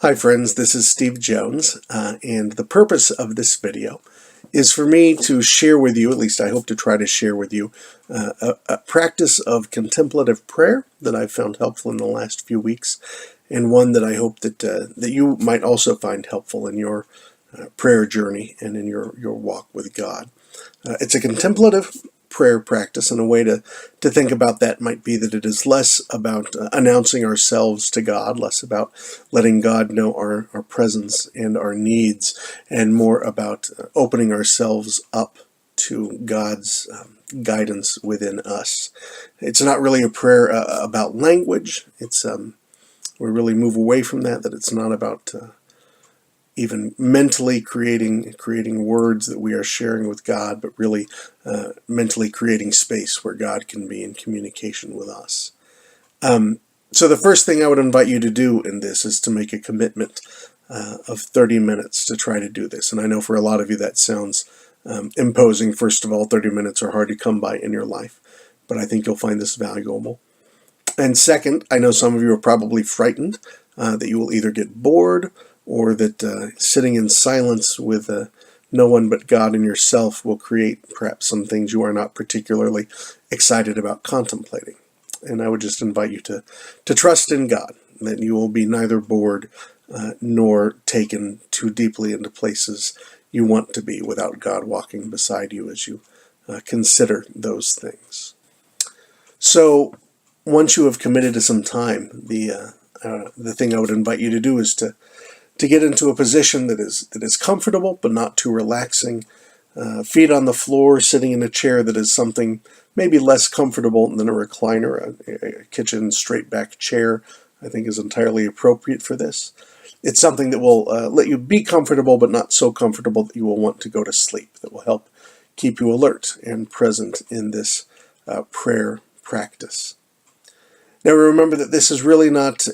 Hi friends, this is Steve Jones, and the purpose of this video is for me to share with you, at least I hope to try to share with you, a practice of contemplative prayer that I've found helpful in the last few weeks, and one that I hope that you might also find helpful in your prayer journey and in your walk with God. It's a contemplative prayer practice, and a way to think about that might be that it is less about announcing ourselves to God, less about letting God know our presence and our needs, and more about opening ourselves up to God's guidance within us. It's not really a prayer about language. It's we really move away from that it's not about even mentally creating words that we are sharing with God, but really mentally creating space where God can be in communication with us. So the first thing I would invite you to do in this is to make a commitment of 30 minutes to try to do this. And I know for a lot of you that sounds imposing. First of all, 30 minutes are hard to come by in your life, but I think you'll find this valuable. And second, I know some of you are probably frightened that you will either get bored or that sitting in silence with no one but God and yourself will create perhaps some things you are not particularly excited about contemplating. And I would just invite you to trust in God, that you will be neither bored nor taken too deeply into places you want to be without God walking beside you as you consider those things. So once you have committed to some time, the thing I would invite you to do is to get into a position that is comfortable but not too relaxing. Feet on the floor, sitting in a chair that is something maybe less comfortable than a recliner. A kitchen straight back chair, I think, is entirely appropriate for this. It's something that will let you be comfortable but not so comfortable that you will want to go to sleep, that will help keep you alert and present in this prayer practice. Now remember that this is really not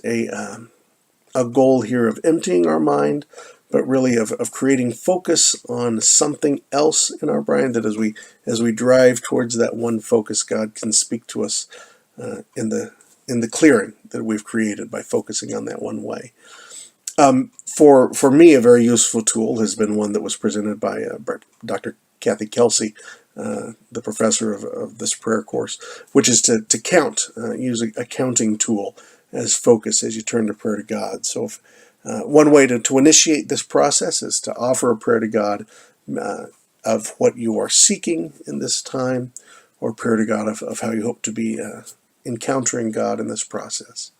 a goal here of emptying our mind, but really of creating focus on something else in our brain, that as we drive towards that one focus, God can speak to us in the clearing that we've created by focusing on that one way. For me, a very useful tool has been one that was presented by Dr. Kathy Kelsey, the professor of this prayer course, which is to count, use a counting tool as focus as you turn to prayer to God. So one way to initiate this process is to offer a prayer to God of what you are seeking in this time, or prayer to God of how you hope to be encountering God in this process.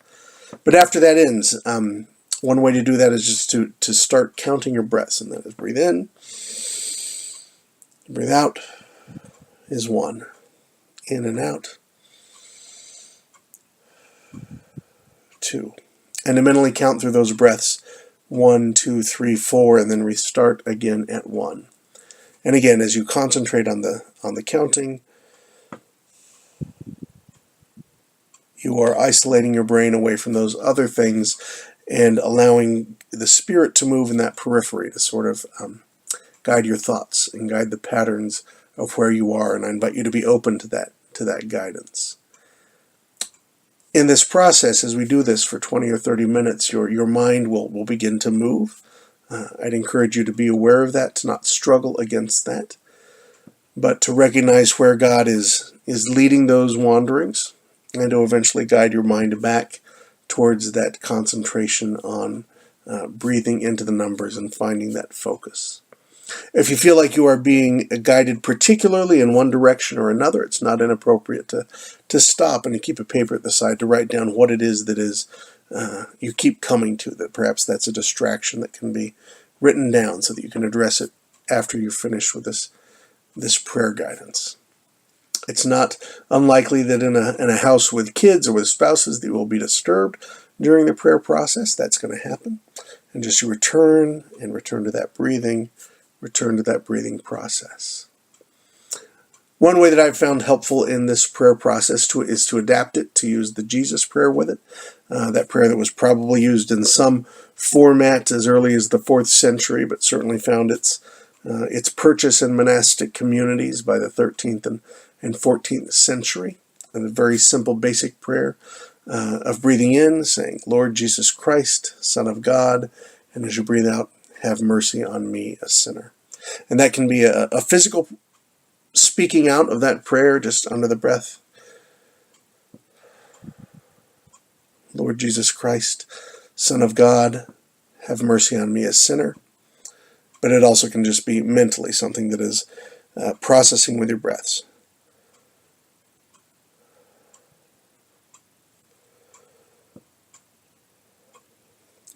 But after that ends, one way to do that is just to start counting your breaths, and that is breathe in, breathe out is 1, in and out, 2. And to mentally count through those breaths, 1, 2, 3, 4, and then restart again at 1. And again, as you concentrate on the counting, you are isolating your brain away from those other things and allowing the spirit to move in that periphery to sort of guide your thoughts and guide the patterns of where you are. And I invite you to be open to that guidance. In this process, as we do this for 20 or 30 minutes, your mind will begin to move. I'd encourage you to be aware of that, to not struggle against that, but to recognize where God is leading those wanderings, and to eventually guide your mind back towards that concentration on breathing into the numbers and finding that focus. If you feel like you are being guided particularly in one direction or another, it's not inappropriate to stop and to keep a paper at the side to write down what it is that is you keep coming to, that perhaps that's a distraction that can be written down so that you can address it after you're finished with this prayer guidance. It's not unlikely that in a house with kids or with spouses that you will be disturbed during the prayer process. That's going to happen. And just you return to that breathing, return to that breathing process. One way that I've found helpful in this prayer process is to adapt it, to use the Jesus prayer with it. That prayer that was probably used in some format as early as the 4th century, but certainly found its purchase in monastic communities by the 13th and 14th century. And a very simple, basic prayer of breathing in, saying, Lord Jesus Christ, Son of God, and as you breathe out, have mercy on me, a sinner. And that can be a physical speaking out of that prayer just under the breath. Lord Jesus Christ, Son of God, have mercy on me, a sinner. But it also can just be mentally something that is processing with your breaths.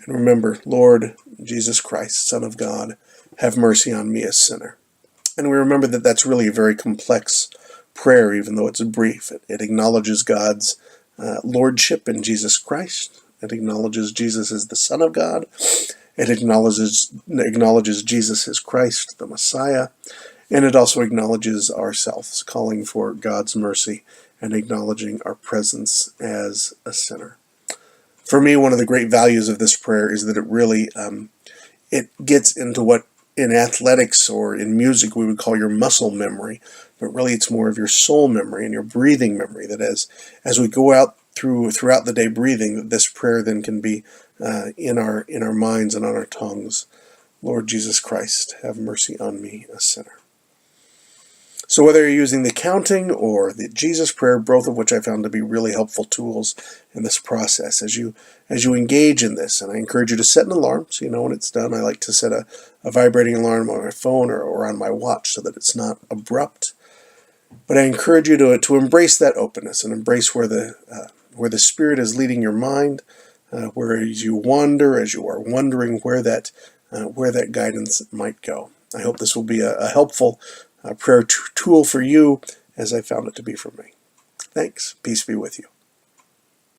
And remember, Lord Jesus Christ, Son of God, have mercy on me, a sinner. And we remember that that's really a very complex prayer, even though it's brief. It acknowledges God's lordship in Jesus Christ. It acknowledges Jesus as the Son of God. It acknowledges Jesus as Christ, the Messiah. And it also acknowledges ourselves, calling for God's mercy and acknowledging our presence as a sinner. For me, one of the great values of this prayer is that it really it gets into what in athletics or in music we would call your muscle memory, but really it's more of your soul memory and your breathing memory, that as we go out throughout the day breathing, that this prayer then can be in our minds and on our tongues. Lord Jesus Christ, have mercy on me, a sinner. So whether you're using the counting or the Jesus prayer, both of which I found to be really helpful tools in this process as you engage in this, and I encourage you to set an alarm so you know when it's done. I like to set a vibrating alarm on my phone or on my watch so that it's not abrupt. But I encourage you to embrace that openness and embrace where the Spirit is leading your mind, where as you wander, as you are wondering where that guidance might go. I hope this will be a helpful prayer tool for you as I found it to be for me. Thanks. Peace be with you.